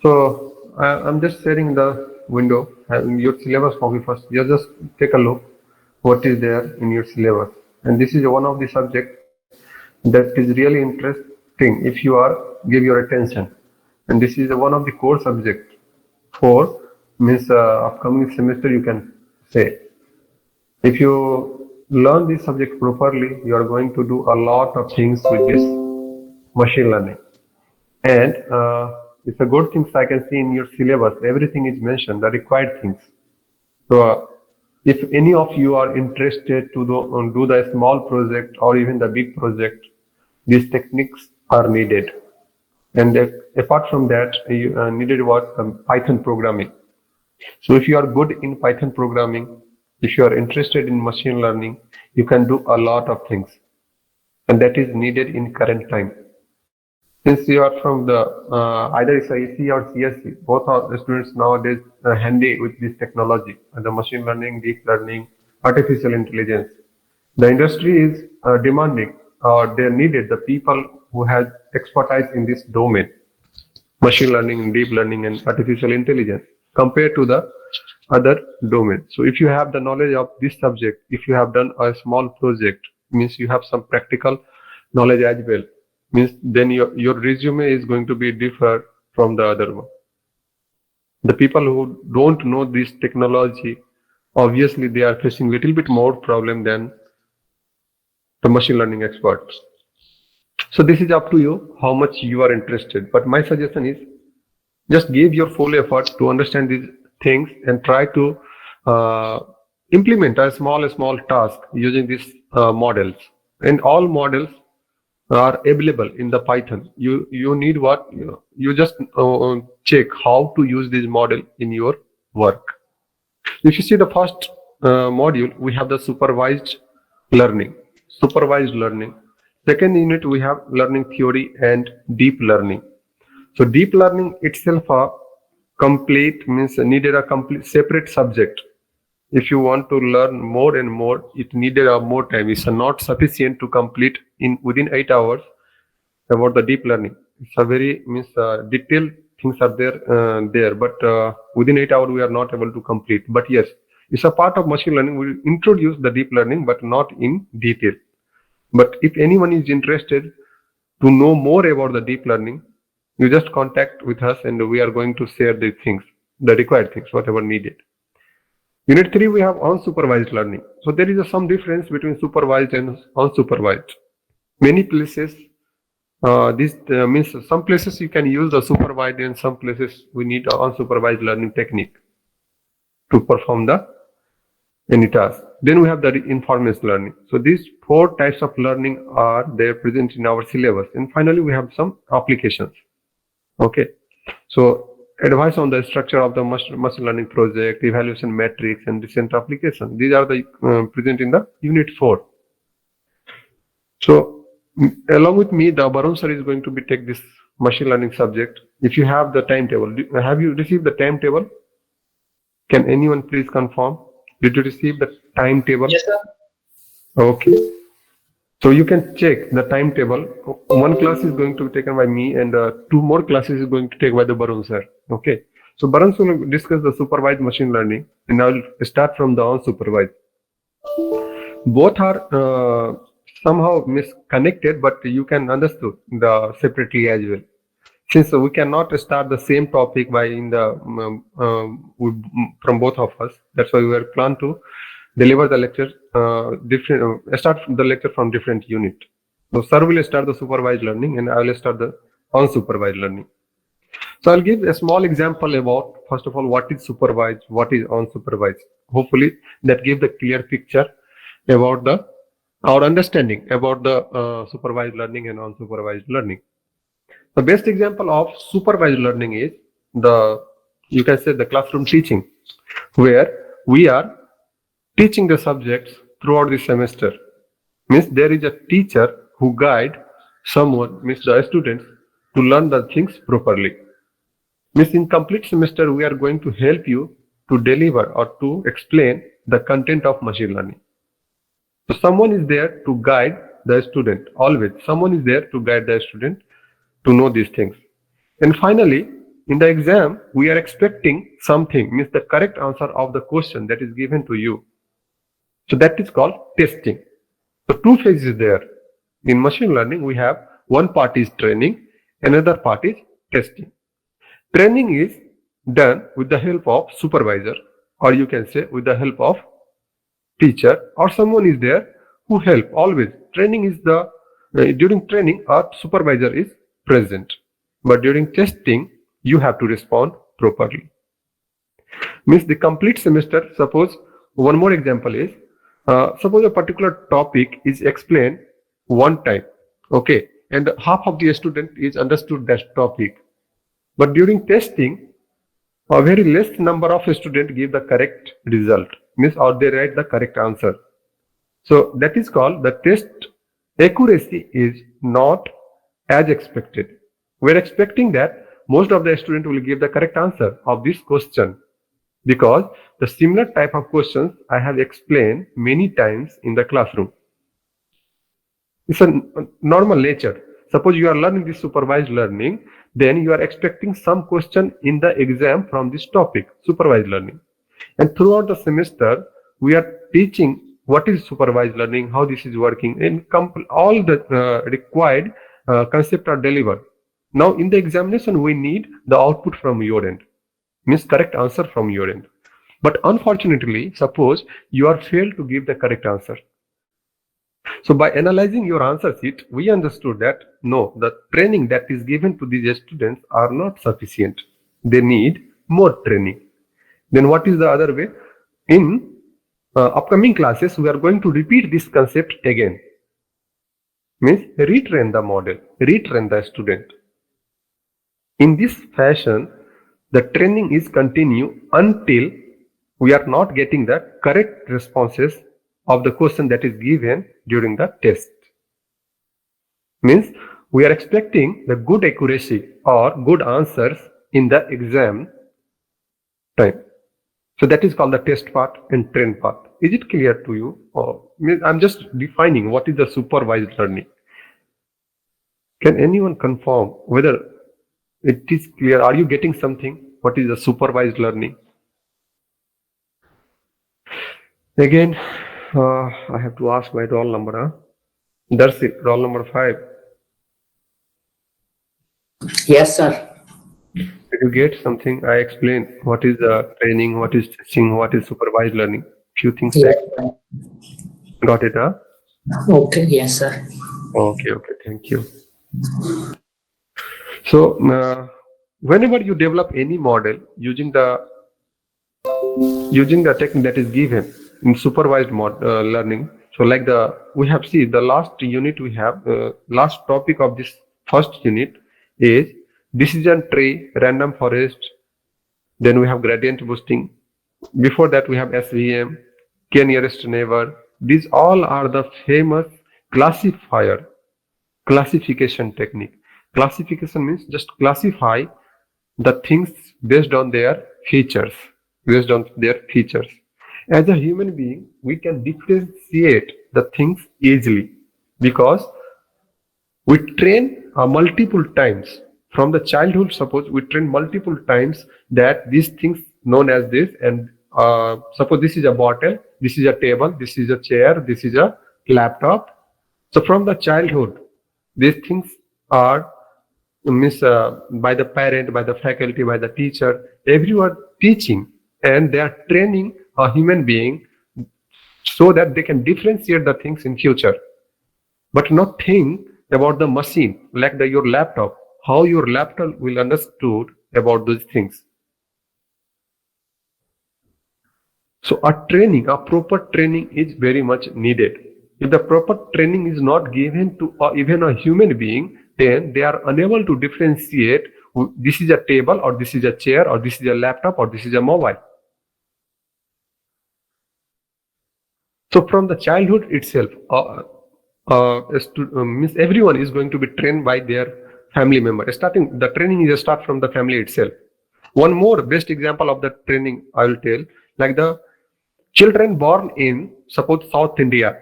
So I'm just sharing the window and your syllabus copy first. You just take a look what is there in your syllabus. And this is one of the subject that is really interesting if you are give your attention. And this is one of the core subject for means upcoming semester you can say. If you learn this subject properly, you are going to do a lot of things with this machine learning. And it's a good thing I can see in your syllabus. Everything is mentioned, the required things. So if any of you are interested to do the small project or even the big project, these techniques are needed. And apart from that, you needed what Python programming. So if you are good in Python programming, if you are interested in machine learning, you can do a lot of things, and that is needed in current time. Since you are from the either it's IC or CSC, both are the students nowadays handy with this technology, the machine learning, deep learning, artificial intelligence. The industry is demanding or they needed the people who have expertise in this domain, machine learning, deep learning, and artificial intelligence, compared to the other domain. So if you have the knowledge of this subject, if you have done a small project, means you have some practical knowledge as well, means then your resume is going to be differ from the other one. The people who don't know this technology, obviously they are facing little bit more problem than the machine learning experts. So this is up to you how much you are interested. But my suggestion is just give your full effort to understand these things and try to uh, implement a small task using these models. And all models are available in the Python. You need what you just check how to use this model in your work. If you see the first module, we have the supervised learning. Supervised learning. Second unit, we have learning theory and deep learning. So deep learning itself a complete means needed a complete separate subject. If you want to learn more and more, it needed a more time. It's not sufficient to complete in within 8 hours about the deep learning. It's a very means detailed things are there, but within 8 hours we are not able to complete. But yes, it's a part of machine learning. We introduce the deep learning, but not in detail. But if anyone is interested to know more about the deep learning, you just contact with us and we are going to share the things, the required things, whatever needed. Unit 3, we have unsupervised learning. So there is some difference between supervised and unsupervised. Many places, this means some places you can use the supervised and some places we need unsupervised learning technique to perform the any task. Then we have the reinforcement learning. So these four types of learning are there present in our syllabus. And finally, we have some applications. Okay. So advice on the structure of the machine learning project, evaluation metrics, and recent application. These are the present in the unit 4. So along with me, the Barun sir is going to be take this machine learning subject. If you have the timetable, have you received the timetable? Can anyone please confirm? Did you receive the timetable? Yes, sir. Okay. So you can check the timetable. One class is going to be taken by me, and two more classes is going to take by the Barun sir. Okay. So Barun sir will discuss the supervised machine learning, and I will start from the unsupervised. Both are somehow misconnected, but you can understood the separately as well. Since we cannot start the same topic by in the from both of us, that's why we were planned to deliver the lecture different start the lecture from different unit. So sir will start the supervised learning and I will start the unsupervised learning. So I'll give a small example about first of all what is supervised, what is unsupervised. Hopefully that gives the clear picture about the our understanding about the supervised learning and unsupervised learning. The best example of supervised learning is the you can say the classroom teaching, where we are teaching the subjects throughout the semester. Means there is a teacher who guide someone, means the students, to learn the things properly. Means in complete semester we are going to help you to deliver or to explain the content of machine learning. So someone is there to guide the student always. Someone is there to guide the student to know these things. And finally, in the exam, we are expecting something, means the correct answer of the question that is given to you. So that is called testing. So two phases there. In machine learning, we have one part is training, another part is testing. Training is done with the help of supervisor, or you can say with the help of teacher, or someone is there who help always. Training is the during training a supervisor is present, but during testing you have to respond properly. Means the complete semester, suppose one more example is, suppose a particular topic is explained one time, okay, and half of the student is understood that topic, but during testing a very less number of students give the correct result, means or they write the correct answer. So that is called the test accuracy is not as expected. We're expecting that most of the students will give the correct answer of this question, because the similar type of questions I have explained many times in the classroom. It's a normal nature. Suppose you are learning this supervised learning, then you are expecting some question in the exam from this topic, supervised learning. And throughout the semester, we are teaching what is supervised learning, how this is working, and all the required concepts are delivered. Now, in the examination, we need the output from your end, means correct answer from your end. But unfortunately, suppose you are failed to give the correct answer. So by analyzing your answer sheet, we understood that no, the training that is given to these students are not sufficient. They need more training. Then what is the other way? In upcoming classes, we are going to repeat this concept again. Means retrain the model, retrain the student. In this fashion, the training is continue until we are not getting the correct responses of the question that is given during the test. Means we are expecting the good accuracy or good answers in the exam time. So that is called the test part and train part. Is it clear to you? Or I'm just defining what is the supervised learning. Can anyone confirm whether it is clear? Are you getting something? What is the supervised learning? Again, I have to ask my roll number. Darsi, roll number 5. Yes, sir. Did you get something? I explained what is the training, what is teaching, what is supervised learning. Few things. Yes, Got it, huh? okay, yes, sir. Okay, thank you. So, whenever you develop any model using the technique that is given in supervised learning, so like we have seen the last unit we have, last topic of this first unit is decision tree, random forest, then we have gradient boosting. Before that we have SVM, k nearest neighbor. These all are the famous classification technique. Classification means just classify the things based on their features. As a human being, we can differentiate the things easily because we train multiple times from the childhood. Suppose we train multiple times that these things known as this, and suppose this is a bottle, this is a table, this is a chair, this is a laptop. So from the childhood, these things are by the parent, by the faculty, by the teacher, everyone teaching, and they are training a human being so that they can differentiate the things in future, but not think about the machine like your laptop, how your laptop will understood about those things. So a proper training is very much needed. If the proper training is not given to even a human being, then they are unable to differentiate this is a table, or this is a chair, or this is a laptop, or this is a mobile. So from the childhood itself, means everyone is going to be trained by their family member. The training is start from the family itself. One more best example of the training I will tell, like the children born in, suppose, South India,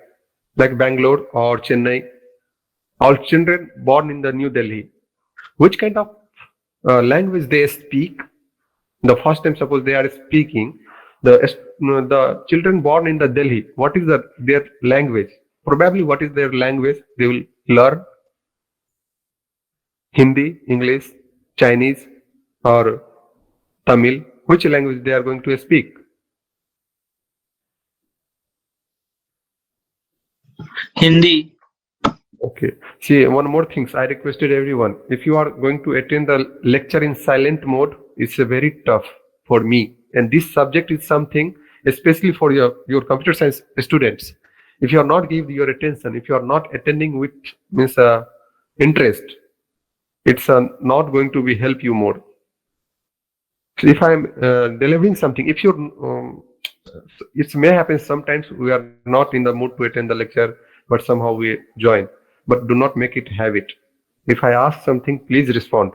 like Bangalore or Chennai, or children born in the New Delhi. Which kind of language they speak, the first time suppose they are speaking, the children born in the Delhi, what is their language? Probably what is their language? They will learn Hindi, English, Chinese, or Tamil. Which language they are going to speak? Hindi. Okay. See, one more thing. I requested everyone. If you are going to attend the lecture in silent mode, it's a very tough for me. And this subject is something, especially for your computer science students. If you are not giving your attention, if you are not attending with means interest, it's not going to be help you more. So if I'm delivering something, if you're it may happen sometimes we are not in the mood to attend the lecture, but somehow we join. But do not make it habit. If I ask something, please respond,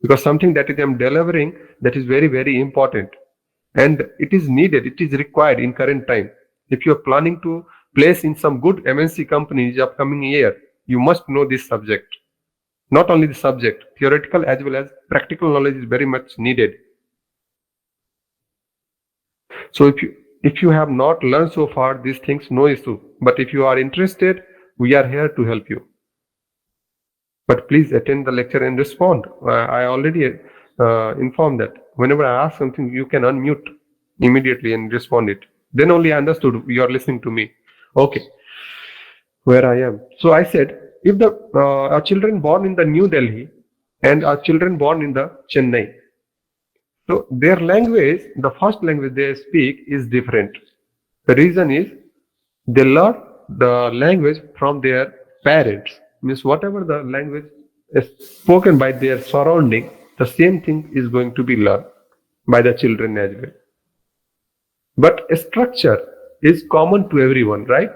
because something that I'm delivering, that is very, very important, and it is needed, it is required in current time. If you are planning to place in some good MNC companies upcoming year, you must know this subject. Not only the subject, theoretical as well as practical knowledge is very much needed. So if you have not learned so far these things, no issue. But if you are interested, we are here to help you. But please attend the lecture and respond. I already informed that whenever I ask something, you can unmute immediately and respond it. Then only I understood you are listening to me. Okay, where I am. So I said, if the our children born in the New Delhi and our children born in the Chennai, so their language, the first language they speak is different. The reason is they learn the language from their parents. Means whatever the language is spoken by their surrounding, the same thing is going to be learned by the children as well. But structure is common to everyone, right?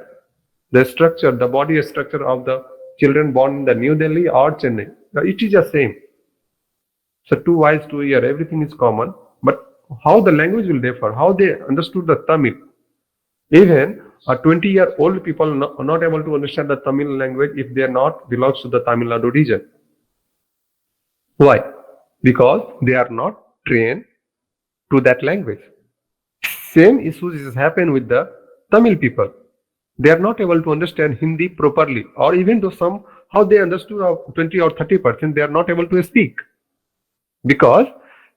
The structure, the body structure of the children born in the New Delhi or Chennai, it is the same. So 2 eyes, 2 ears, everything is common. But how the language will differ, how they understood the Tamil. Even a 20-year-old people are not able to understand the Tamil language if they are not belongs to the Tamil Nadu region. Why? Because they are not trained to that language. Same issues is happen with the Tamil people. They are not able to understand Hindi properly, or even though somehow they understood 20 or 30%, they are not able to speak because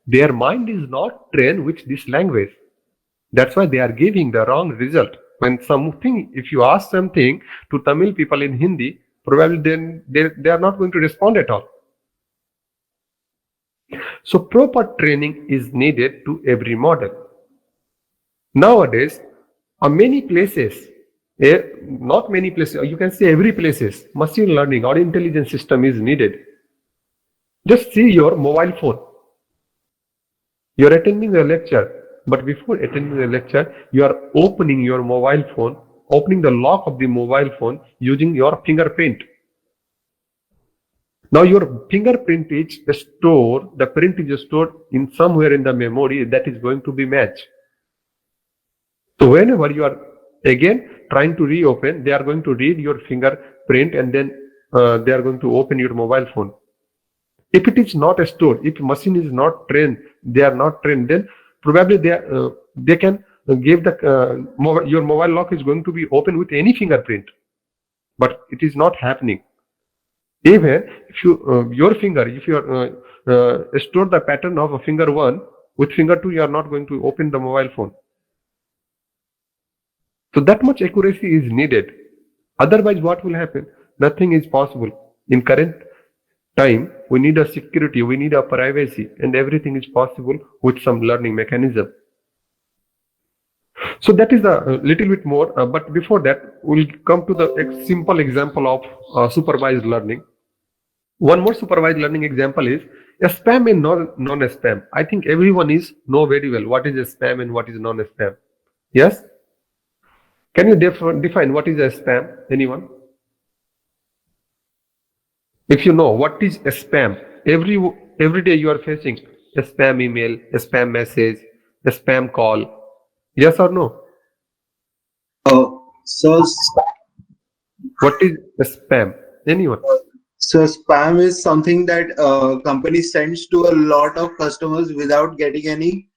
their mind is not trained with this language. That's why they are giving the wrong result. When something, if you ask something to Tamil people in Hindi, probably then they are not going to respond at all. So proper training is needed to every model. Nowadays, many places, not many places, you can say every places, machine learning or intelligence system is needed. Just see your mobile phone. You are attending a lecture, but before attending the lecture, you are opening your mobile phone, opening the lock of the mobile phone using your fingerprint. Now your fingerprint is stored, the print is stored in somewhere in the memory that is going to be matched. So whenever you are again trying to reopen, they are going to read your fingerprint and then they are going to open your mobile phone. If it is not stored, if machine is not trained, they are not trained, then probably they can give the your mobile lock is going to be open with any fingerprint, but it is not happening. Even if you your finger, if you store the pattern of a finger 1 with finger 2, you are not going to open the mobile phone. So that much accuracy is needed. Otherwise, what will happen? Nothing is possible. In current time, we need a security, we need a privacy, and everything is possible with some learning mechanism. So that is a little bit more, but before that, we'll come to the simple example of supervised learning. One more supervised learning example is a spam and non-spam. I think everyone know very well what is a spam and what is non-spam. Yes? Can you define what is a spam? Anyone? If you know what is a spam, every day you are facing a spam email, a spam message, a spam call. Yes or no? So What is a spam? Anyone? So spam is something that company sends to a lot of customers without getting any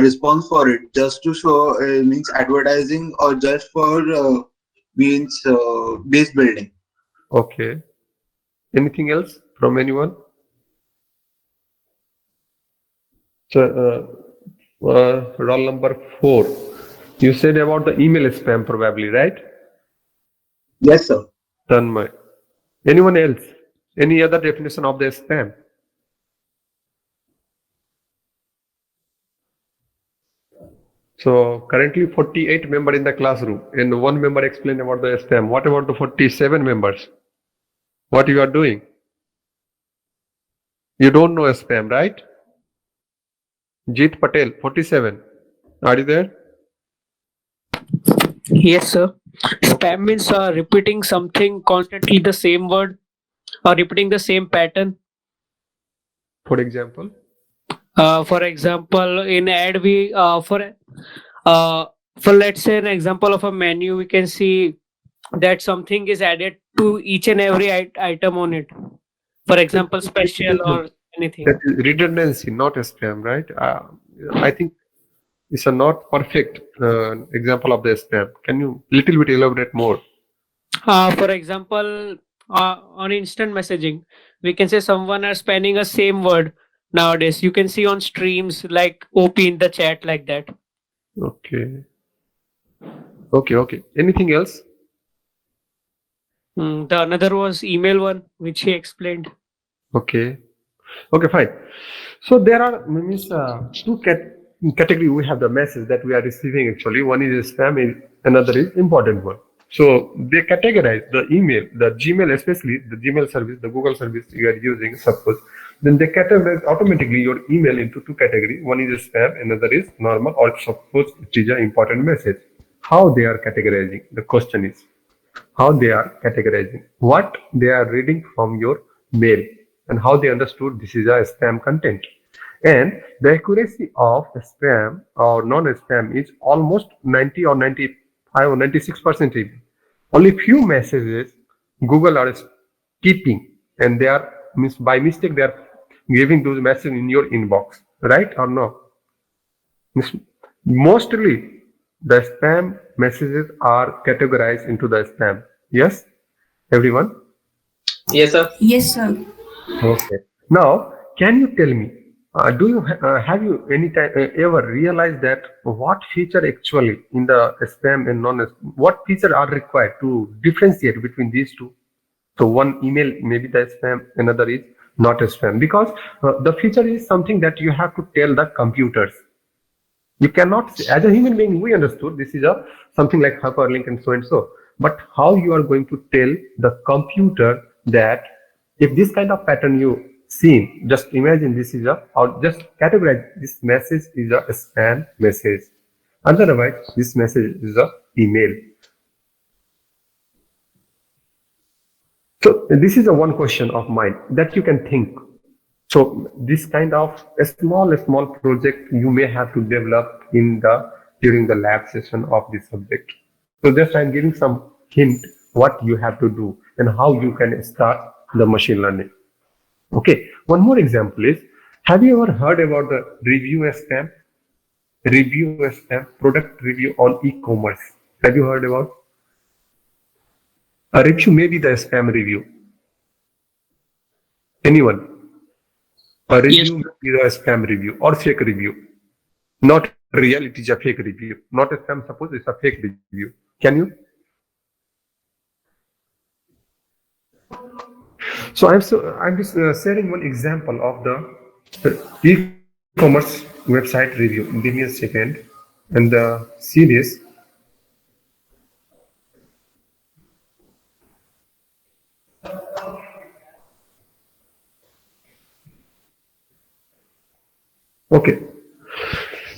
response for it, just to show means advertising or just for means base building. Okay. Anything else from anyone? So, roll number 4. You said about the email spam probably, right? Yes, sir. Tanmay. Anyone else? Any other definition of the spam? So currently 48 member in the classroom and one member explained about the spam. What about the 47 members? What you are doing? You don't know spam, right? Jeet Patel, 47. Are you there? Yes, sir. Spam means repeating something constantly, the same word, or repeating the same pattern. For example, For example, in ad we uh, for let's say an example of a menu, we can see that something is added to each and every item on it. For example, special or anything. that is redundancy, not spam, right? I think it's a not perfect example of the spam. Can you little bit elaborate more? For example, on instant messaging, we can say someone are spamming a same word nowadays. You can see on streams like OP in the chat like that. Okay. Okay. Anything else? The another was email one, which he explained. Okay. Okay, fine. So there are means two category. We have the message that we are receiving actually. One is spam, another is important one. So they categorize the email, the Gmail, especially the Gmail service, the Google service you are using, suppose. Then they categorize automatically your email into two categories. One is spam, another is normal, or suppose it is an important message. How they are categorizing? The question is how they are categorizing, what they are reading from your mail, and how they understood this is a spam content. And the accuracy of spam or non-spam is almost 90 or 95 or 96%. Only few messages Google are keeping, and they are by mistake they are giving those messages in your inbox, right or no? Mostly the spam messages are categorized into the spam. Yes, everyone? Yes, sir. Yes, sir. Okay. Now, can you tell me, do you have you any time ever realized that what feature actually in the spam and non what feature are required to differentiate between these two? So one email maybe the spam, another is not a spam because the feature is something that you have to tell the computers. You cannot say, as a human being, we understood this is a something like hyperlink and so and so. But how you are going to tell the computer that if this kind of pattern you seen, just imagine this is a or just categorize this message is a spam message. Otherwise, this message is a email. So this is a one question of mine that you can think. So this kind of a small project you may have to develop in the during the lab session of this subject. So just I'm giving some hint what you have to do and how you can start the machine learning. Okay, one more example is, have you ever heard about the review spam? Review spam, product review on e-commerce. Have you heard about? A review may be the spam review. Anyone? A Yes. review may be the spam review or fake review. Not real, it is a fake review. Not a spam, suppose it's a fake review. Can you? So I'm just sharing one example of the e-commerce website review. Give me a second, and see this. Okay,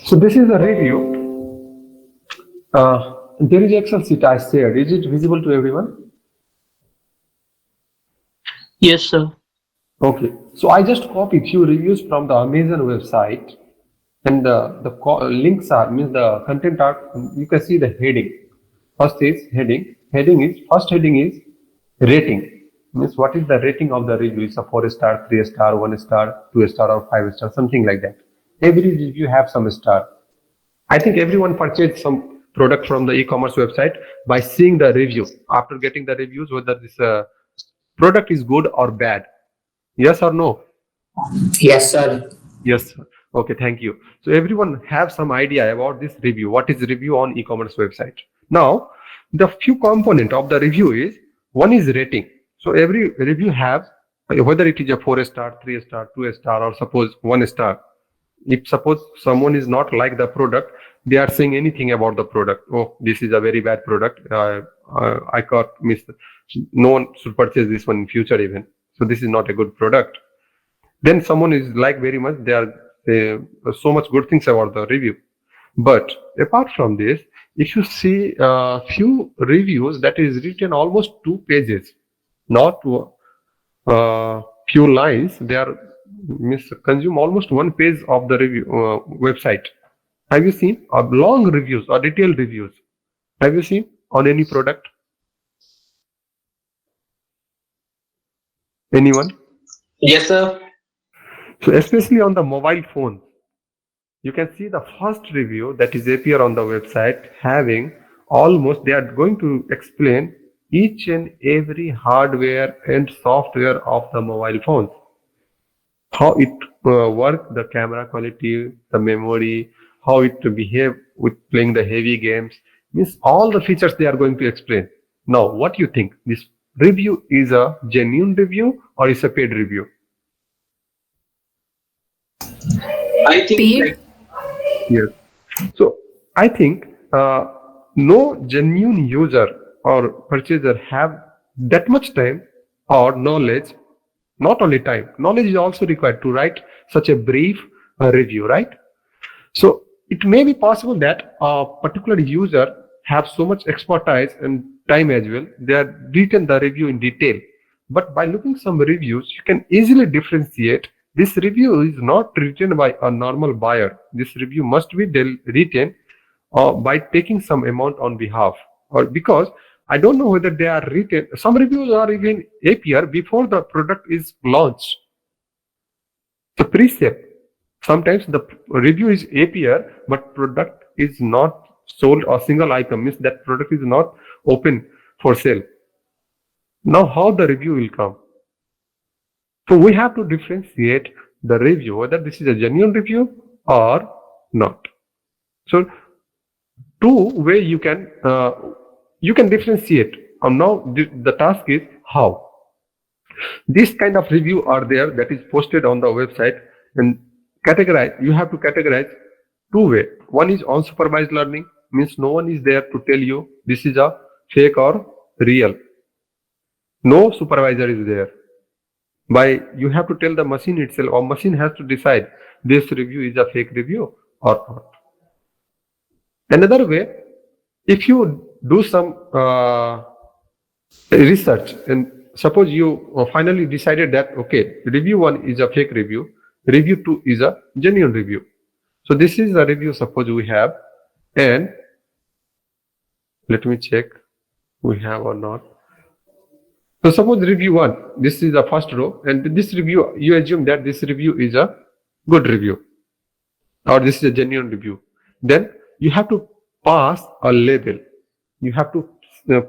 so this is a review. There is Excel sheet I shared. Is it visible to everyone? Yes, sir. Okay, so I just copied few reviews from the Amazon website, and the links are means the content are. You can see the heading. First is heading. First heading is rating. Means what is the rating of the review? It's a 4 star, 3 star, 1 star, 2 star, or 5 star, something like that. Every review have some star. I think everyone purchased some product from the e-commerce website by seeing the review. After getting the reviews, whether this product is good or bad. Yes or no? Yes, sir. Yes. Okay, thank you. So everyone have some idea about this review. What is review on e-commerce website? Now, the few component of the review is one is rating. So every review have whether it is a 4 star, 3 star, 2 star, or suppose 1 star. If suppose someone is not like the product, they are saying anything about the product. Oh, this is a very bad product. I can't miss. No one should purchase this one in future even. So this is not a good product. Then someone is like very much. They are so much good things about the review. But apart from this, if you see a few reviews that is written almost 2 pages, not few lines, they are consume almost 1 page of the review website. Have you seen long reviews or detailed reviews? Have you seen on any product? Anyone? Yes, sir. So especially on the mobile phone, you can see the first review that is appear on the website having almost, they are going to explain each and every hardware and software of the mobile phones, how it work, the camera quality, the memory, how it behave with playing the heavy games, means all the features they are going to explain. Now, what do you think? This review is a genuine review or is a paid review? I think Paid? Yes. So I think no genuine user or purchaser have that much time or knowledge. Not only time, knowledge is also required to write such a brief review, right? So it may be possible that a particular user have so much expertise and time as well. They are written the review in detail. But by looking some reviews, you can easily differentiate this review is not written by a normal buyer. This review must be written by taking some amount on behalf, or because I don't know whether they are written. Some reviews are even appear before the product is launched. The pre-sale. Sometimes the review is appear, but product is not sold or single item, means that product is not open for sale. Now how the review will come? So we have to differentiate the review, whether this is a genuine review or not. So two way you can differentiate. And now the task is how. This kind of review are there that is posted on the website, and categorize. You have to categorize two way. One is unsupervised learning, means no one is there to tell you this is a fake or real. No supervisor is there. By you have to tell the machine itself, or machine has to decide this review is a fake review or not. Another way, if you do some research and suppose you finally decided that okay, review 1 is a fake review, review 2 is a genuine review. So this is the review suppose we have, and let me check we have or not. So suppose review 1, this is the first row, and this review, you assume that this review is a good review or this is a genuine review. Then you have to pass a label. You have to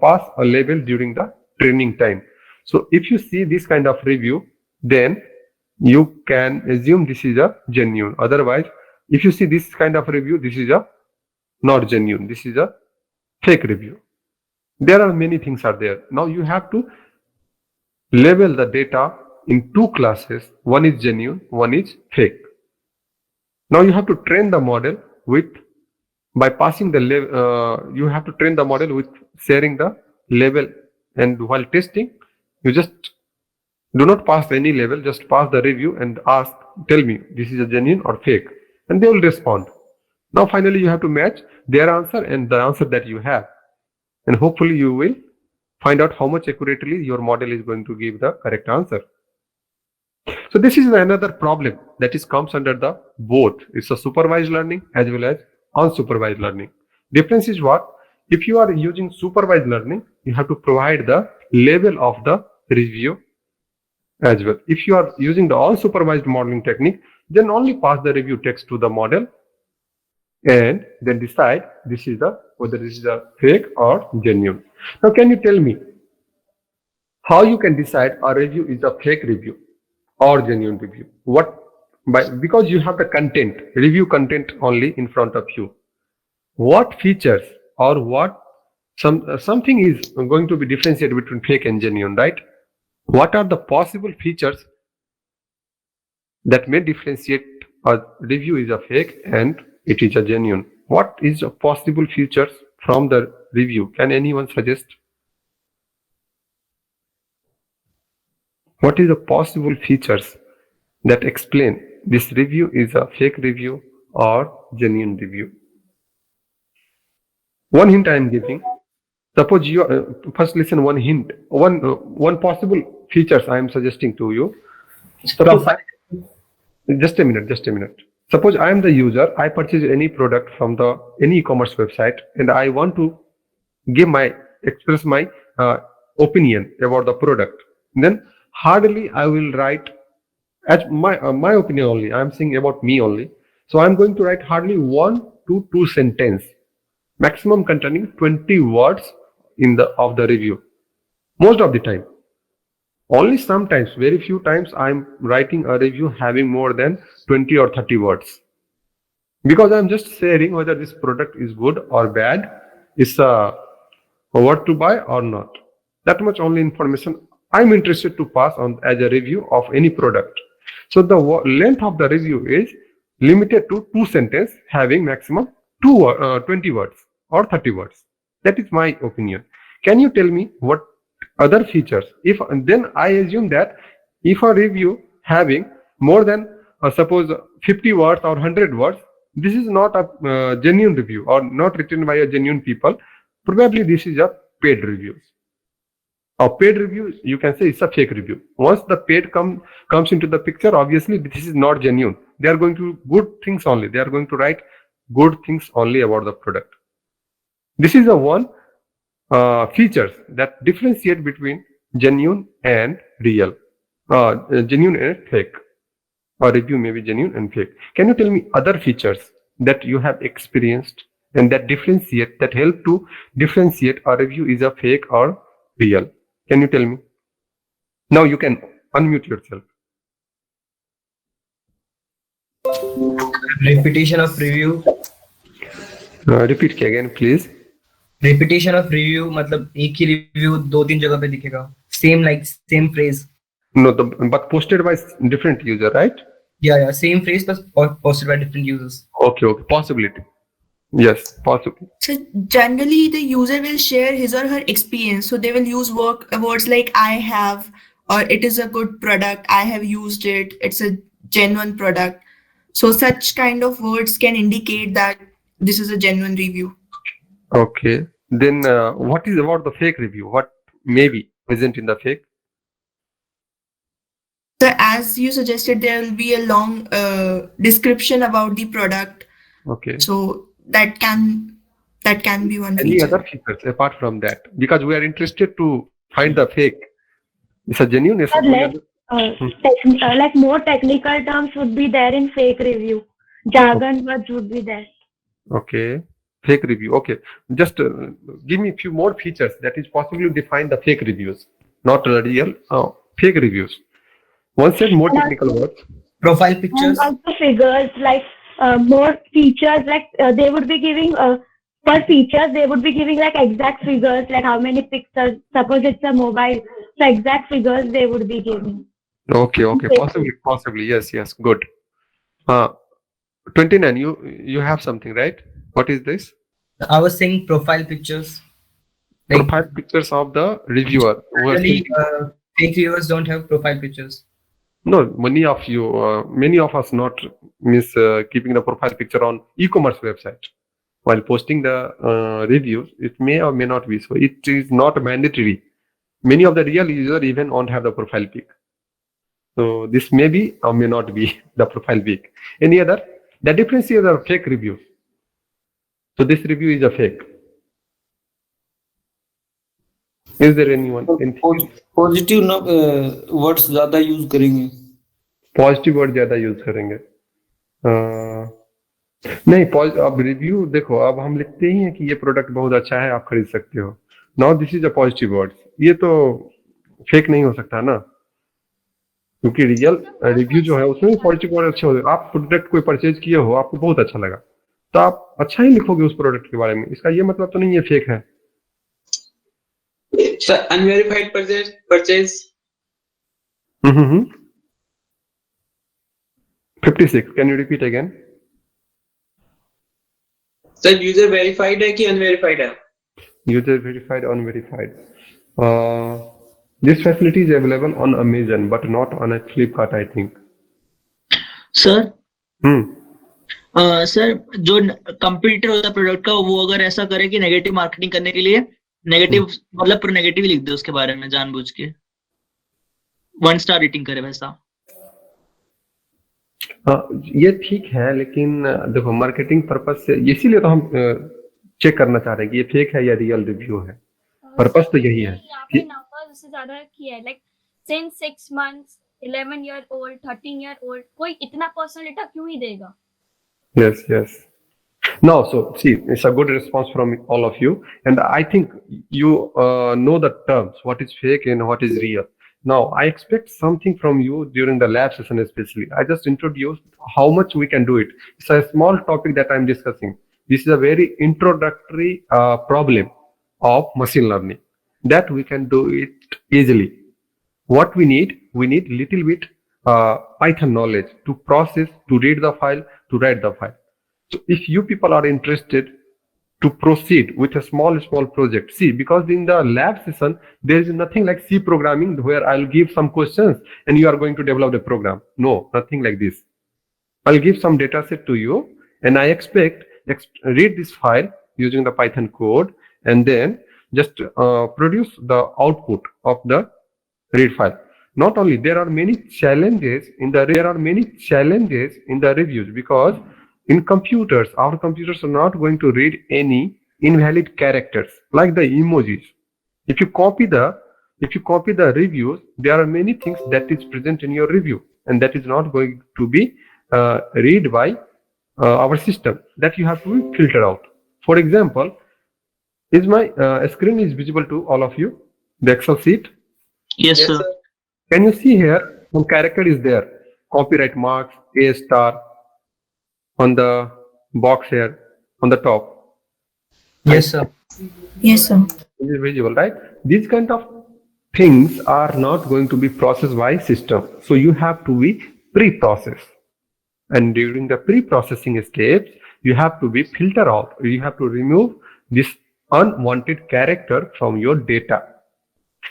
pass a label during the training time. So if you see this kind of review, then you can assume this is a genuine. Otherwise, if you see this kind of review, this is a not genuine. This is a fake review. There are many things are there. Now you have to label the data in two classes. One is genuine, one is fake. Now you have to train the model with, by passing the label, you have to train the model with sharing the label, and while testing, you just do not pass any label, just pass the review and ask, tell me this is a genuine or fake, and they will respond. Now finally you have to match their answer and the answer that you have, and hopefully you will find out how much accurately your model is going to give the correct answer. So this is another problem that is comes under the both. It's a supervised learning as well as unsupervised learning. Difference is what? If you are using supervised learning, you have to provide the label of the review as well. If you are using the unsupervised modeling technique, then only pass the review text to the model and then decide whether this is a fake or genuine. Now, can you tell me how you can decide a review is a fake review or genuine review? Because you have the content, review content only in front of you. What features or something is going to be differentiated between fake and genuine, right? What are the possible features that may differentiate a review is a fake and it is a genuine? What is the possible features from the review? Can anyone suggest? What is the possible features that explain this review is a fake review or genuine review? One hint I am giving. Suppose you first listen one hint. One possible features I am suggesting to you. Profile. Just a minute. Suppose I am the user. I purchase any product from any e-commerce website, and I want to express my opinion about the product. Then hardly I will write as my opinion only. I am saying about me only. So I am going to write hardly 1 to 2 sentence, maximum containing 20 words of the review. Most of the time. Only sometimes, very few times, I'm writing a review having more than 20 or 30 words. Because I'm just sharing whether this product is good or bad, is worth to buy or not. That much only information I'm interested to pass on as a review of any product. So the length of the review is limited to 2 sentences having maximum 20 words or 30 words. That is my opinion. Can you tell me what other features? Then I assume that if a review having more than suppose 50 words or 100 words, this is not a genuine review or not written by a genuine people. Probably this is a paid review. A paid review, you can say it's a fake review. Once the paid comes into the picture, obviously this is not genuine. They are going to good things only. They are going to write good things only about the product. This is the one features that differentiate between genuine and real, genuine and fake. A review may be genuine and fake. Can you tell me other features that you have experienced and that help to differentiate a review is a fake or real? Can you tell me? Now you can unmute yourself. Repetition of review. Repeat again, please. Repetition of review मतलब एक ही review 2-3 जगह पे दिखेगा. Same phrase. No, but posted by different user, right? Yeah. Same phrase but posted by different users. Okay. Possibility. Yes, possible. So generally the user will share his or her experience. So they will use words like I have, or it is a good product, I have used it, it's a genuine product. So such kind of words can indicate that this is a genuine review. Okay. Then what is about the fake review? What may be present in the fake? So as you suggested, there will be a long description about the product. Okay. So that can be one Any feature. other features apart from that? Because we are interested to find the fake. It's a genuine. Like more technical terms would be there in fake review. Jargon words would be there. Okay. Fake review. Okay. Just give me a few more features that is possibly define the fake reviews, not real fake reviews. One said more technical words. Profile pictures. And also figures, like more features, like they would be giving per features, they would be giving like exact figures, like how many pixels. Suppose it's a mobile, so exact figures they would be giving. Okay. Possibly. Yes. Good. 29. You have something, right? What is this? I was saying profile pictures. Like, Profile pictures of the reviewer. really, fake reviewers don't have profile pictures. No, many of us not miss keeping the profile picture on e-commerce website while posting the reviews. It may or may not be so. It is not mandatory. Many of the real users even don't have the profile pic. So this may be or may not be the profile pic. Any other? The difference is the fake reviews. So this review is a fake. Is there anyone? Positive words ज्यादा use करेंगे। Positive word ज्यादा use करेंगे। नहीं, अब review देखो, अब हम लिखते ही हैं कि ये प्रोडक्ट बहुत अच्छा है, आप खरीद सकते हो। Now this is a positive word, ये तो फेक नहीं हो सकता ना, क्योंकि रियल रिव्यू जो है उसमें भी पॉजिटिव वर्ड अच्छे होते हैं। आप प्रोडक्ट कोई परचेज किए हो, आपको बहुत अच्छा लगा, तो आप अच्छा ही लिखोगे उस प्रोडक्ट के बारे में। इसका ये मतलब तो नहीं है फेक है। Sir, unverified purchase. 56, can you repeat again? Sir, user verified है कि unverified है? User verified, unverified. This facility is available on Amazon but not on a Flipkart, I think. Sir Hmm. Sir जो competitor होता है product का, वो अगर ऐसा करे कि नेगेटिव मार्केटिंग करने के लिए नेगेटिव मतलब पूरा नेगेटिव लिख दे उसके बारे में जानबूझ के, 1 स्टार रेटिंग करे वैसा। ये ठीक है, लेकिन देखो मार्केटिंग पर्पस से, इसीलिए तो हम चेक करना चाह रहे हैं कि ये फेक है या रियल रिव्यू है। पर्पस तो यही है कि नंबर उससे ज्यादा किया है, like since 6 months 11 year old 13 year old, कोई इतना पर्सनल डेटा क्यों ही देगा? yes. No, so see, it's a good response from all of you, and I think you know the terms, what is fake and what is real. Now, I expect something from you during the lab session especially. I just introduced how much we can do it. It's a small topic that I'm discussing. This is a very introductory problem of machine learning that we can do it easily. What we need little bit Python knowledge to process, to read the file, to write the file. So if you people are interested to proceed with a small project, see, because in the lab session, there is nothing like C programming where I'll give some questions and you are going to develop the program. No, nothing like this. I'll give some data set to you and I expect read this file using the Python code and then just produce the output of the read file. Not only, there are many challenges in the reviews, because in computers, our computers are not going to read any invalid characters like the emojis. If you copy the reviews, there are many things that is present in your review and that is not going to be read by our system, that you have to filter out. For example, is my screen is visible to all of you, the Excel sheet? Yes, sir. Can you see here some character is there, copyright marks, A star on the box here on the top? Yes, sir. Yes, sir. It is visible, right? These kind of things are not going to be processed by system, so you have to be pre-processed, and during the pre-processing steps you have to be filter out, you have to remove this unwanted character from your data.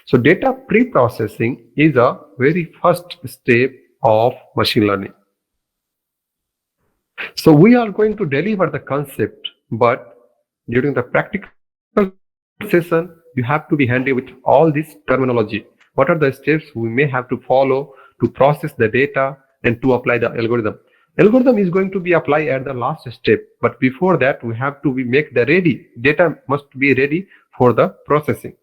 So data pre-processing is a very first step of machine learning. So we are going to deliver the concept, but during the practical session, you have to be handy with all this terminology. What are the steps we may have to follow to process the data and to apply the algorithm? Algorithm is going to be applied at the last step, but before that, we have to make the ready. Data must be ready for the processing.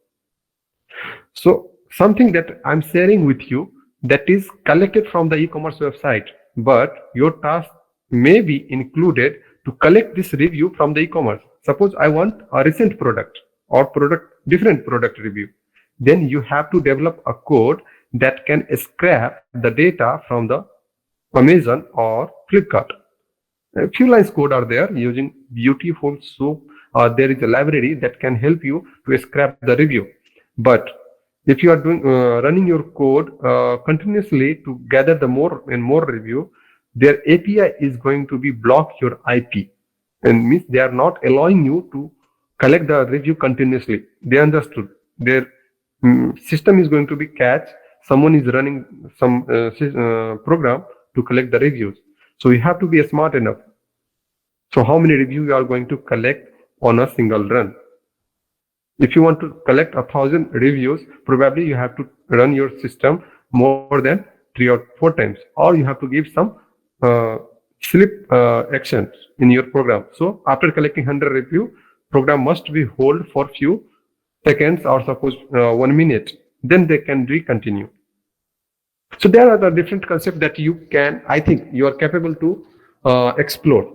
So something that I'm sharing with you that is collected from the e-commerce website, but your task may be included to collect this review from the e-commerce. Suppose I want a recent product or different product review. Then you have to develop a code that can scrap the data from the Amazon or Flipkart. A few lines code are there using beautiful soup. There is a library that can help you to scrap the review. But if you are doing running your code continuously to gather the more and more review, their API is going to be block your IP, and means they are not allowing you to collect the review continuously. They understood their system is going to be catch someone is running some program to collect the reviews. So you have to be smart enough. So how many reviews you are going to collect on a single run? If you want to collect 1,000 reviews, probably you have to run your system more than 3 or 4 times, or you have to give some slip actions in your program. So after collecting 100 review, program must be hold for few seconds or suppose 1 minute. then they can re-continue. So there are the different concepts that I think you are capable to explore.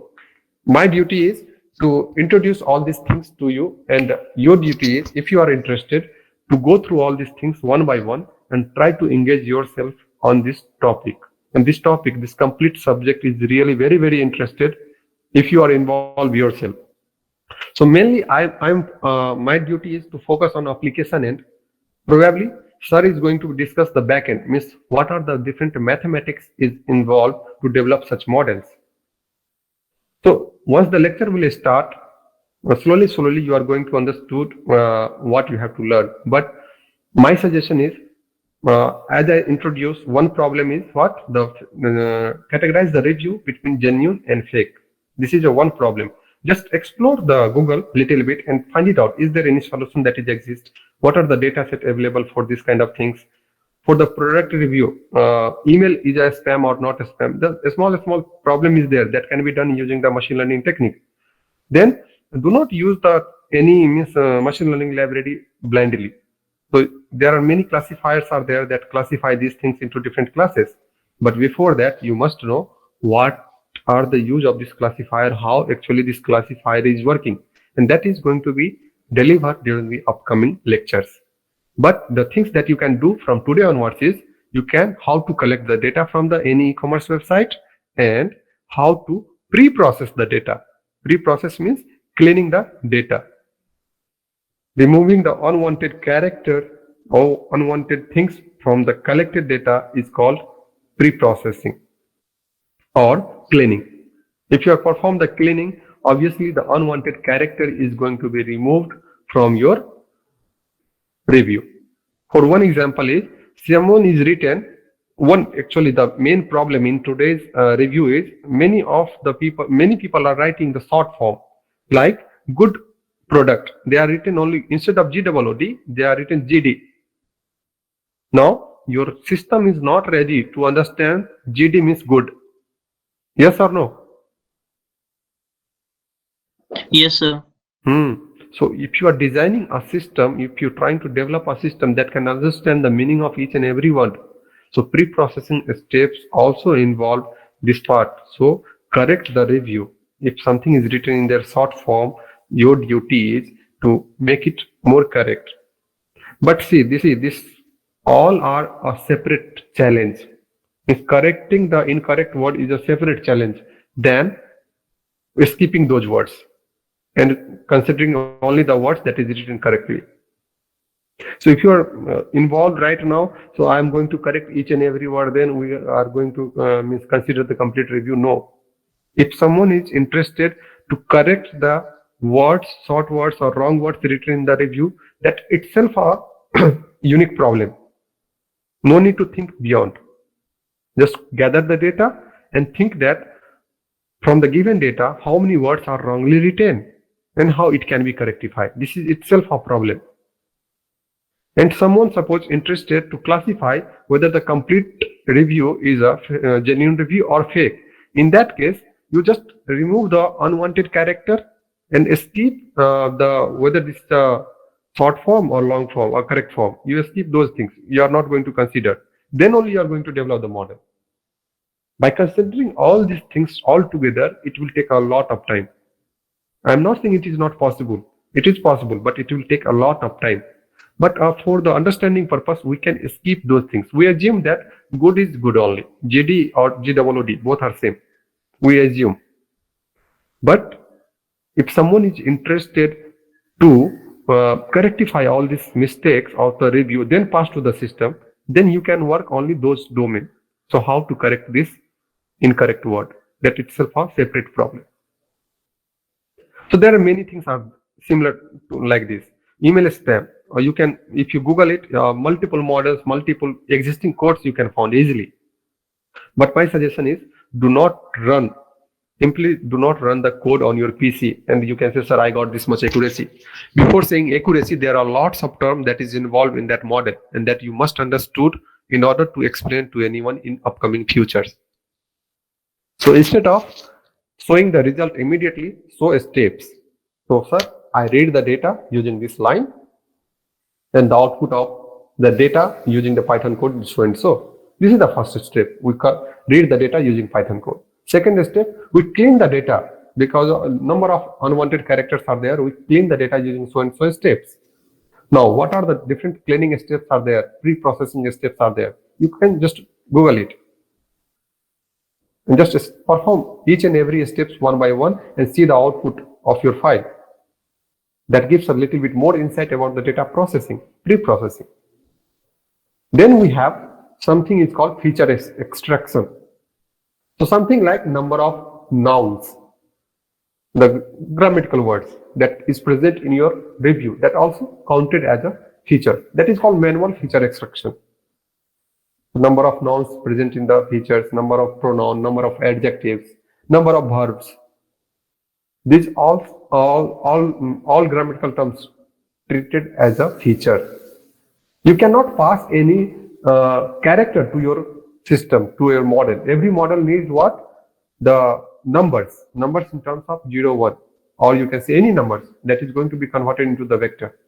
My duty is to introduce all these things to you, and your duty is, if you are interested, to go through all these things one by one and try to engage yourself on this topic. And this topic, this complete subject is really very, very interested if you are involved yourself. So mainly my duty is to focus on application end. Probably sir is going to discuss the back end, means what are the different mathematics is involved to develop such models. So once the lecture will start, slowly you are going to understood what you have to learn. But my suggestion is, as I introduce, one problem is what categorize the review between genuine and fake. This is a one problem. Just explore the Google little bit and find it out. Is there any solution that exists? What are the data set available for this kind of things? For the product review, email is a spam or not a spam. The small problem is there that can be done using the machine learning technique. Then do not use any machine learning library blindly. So there are many classifiers are there that classify these things into different classes. But before that, you must know what are the use of this classifier, how actually this classifier is working. And that is going to be delivered during the upcoming lectures. But the things that you can do from today onwards is, how to collect the data from any e-commerce website and how to pre-process the data. Pre-process means cleaning the data. Removing the unwanted character or unwanted things from the collected data is called pre-processing or cleaning. If you have performed the cleaning, obviously the unwanted character is going to be removed from your review. For one example is, someone is written, actually the main problem in today's review is many people are writing the short form like good product. They are written only, instead of GOOD, they are written GD. Now your system is not ready to understand GD means good. Yes or no? Yes, sir. So if you are designing a system, if you're trying to develop a system that can understand the meaning of each and every word, so pre-processing steps also involve this part. So correct the review. If something is written in their short form, your duty is to make it more correct. But see, this all are a separate challenge. If correcting the incorrect word is a separate challenge than skipping those words and considering only the words that is written correctly. So if you are involved right now, so I am going to correct each and every word, then we are going to consider the complete review. No. If someone is interested to correct the words, short words or wrong words written in the review, that itself a unique problem. No need to think beyond. Just gather the data and think that from the given data, how many words are wrongly written and how it can be rectified. This is itself a problem. And someone suppose interested to classify whether the complete review is a genuine review or fake. In that case, you just remove the unwanted character and skip whether this is a short form or long form or correct form. You skip those things. You are not going to consider. Then only you are going to develop the model. By considering all these things all together, it will take a lot of time. I am not saying it is not possible. It is possible, but it will take a lot of time. But for the understanding purpose, we can skip those things. We assume that good is good only. GD or GOOD, both are same. We assume. But if someone is interested to rectify all these mistakes of the review, then pass to the system, then you can work only those domains. So how to correct this incorrect word? That itself a separate problem. So there are many things are similar to like this. Email spam, or you can, if you Google it, multiple models, multiple existing codes you can find easily. But my suggestion is, simply do not run the code on your PC and you can say, sir, I got this much accuracy. Before saying accuracy, there are lots of terms that is involved in that model and that you must understood in order to explain to anyone in upcoming futures. So instead of showing the result immediately, show steps. So sir, I read the data using this line and the output of the data using the Python code so and so. This is the first step. We read the data using Python code. Second step, we clean the data because a number of unwanted characters are there. We clean the data using so and so steps. Now, what are the different cleaning steps are there? Pre-processing steps are there. You can just Google it and just perform each and every steps one by one and see the output of your file. That gives a little bit more insight about the data processing, pre-processing. Then we have something is called feature extraction. So something like number of nouns, the grammatical words that is present in your review, that also counted as a feature. That is called manual feature extraction. Number of nouns present in the features, number of pronoun, number of adjectives, number of verbs. These all grammatical terms treated as a feature. You cannot pass any character to your system, to your model. Every model needs what? The numbers in terms of 0, 1, or you can say any numbers that is going to be converted into the vector.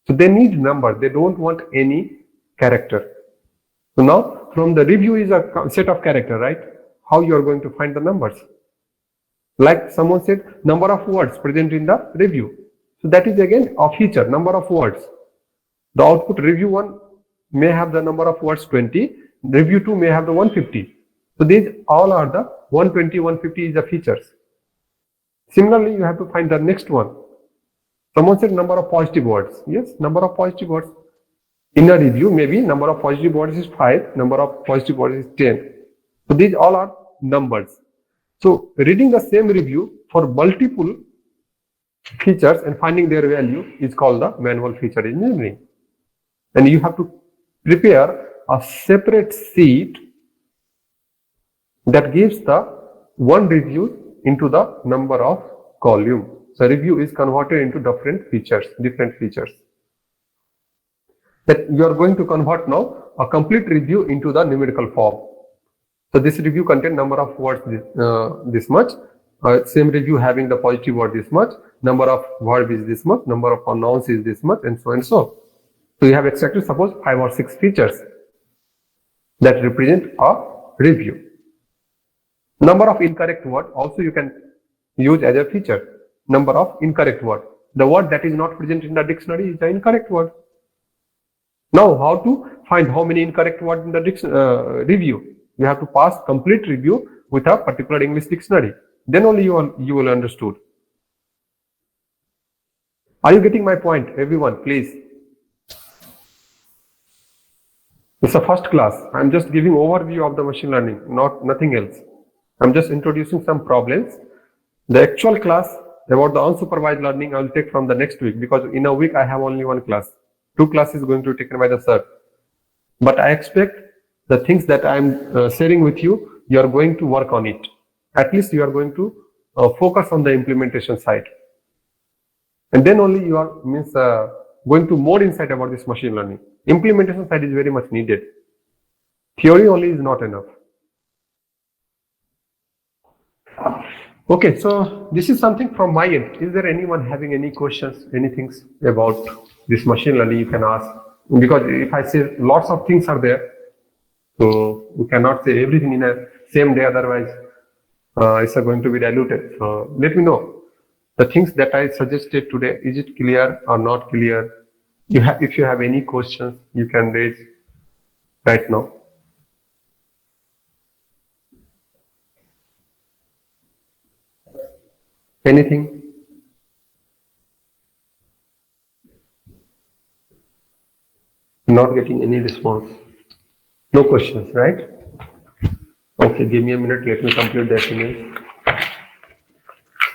So they need number. They don't want any character. So now from the review is a set of character, right? How you are going to find the numbers? Like someone said, number of words present in the review. So that is again a feature, number of words. The output review 1 may have the number of words 20, review 2 may have the 150. So these all are the 120, 150 is the features. Similarly, you have to find the next one. Someone said number of positive words. Yes, number of positive words. In a review, maybe number of positive words is 5, number of positive words is 10. So these all are numbers. So reading the same review for multiple features and finding their value is called the manual feature engineering. And you have to prepare a separate sheet that gives the one review into the number of column. So review is converted into different features. That you are going to convert now a complete review into the numerical form. So this review contains number of words this much, same review having the positive word this much, number of verb is this much, number of pronouns is this much, and so and so. So you have extracted suppose 5 or 6 features that represent a review. Number of incorrect word also you can use as a feature. Number of incorrect word. The word that is not present in the dictionary is the incorrect word. Now how to find how many incorrect words in the review? You have to pass complete review with a particular English dictionary. Then only you will understood. Are you getting my point, everyone? Please. It's a first class. I'm just giving overview of the machine learning, nothing else. I'm just introducing some problems. The actual class about the unsupervised learning I will take from the next week, because in a week I have only one class. 2 classes going to be taken by the sir. But I expect the things that I'm sharing with you, you are going to work on it. At least you are going to focus on the implementation side. And then only you are going to more insight about this machine learning. Implementation side is very much needed. Theory only is not enough. Okay, so this is something from my end. Is there anyone having any questions, anything about this machine learning you can ask? Because if I say lots of things are there, so we cannot say everything in a same day, otherwise it's going to be diluted. So let me know the things that I suggested today. Is it clear or not clear? If you have any questions, you can raise right now. Anything? Not getting any response. No questions, right? Okay, give me a minute. Let me complete the email.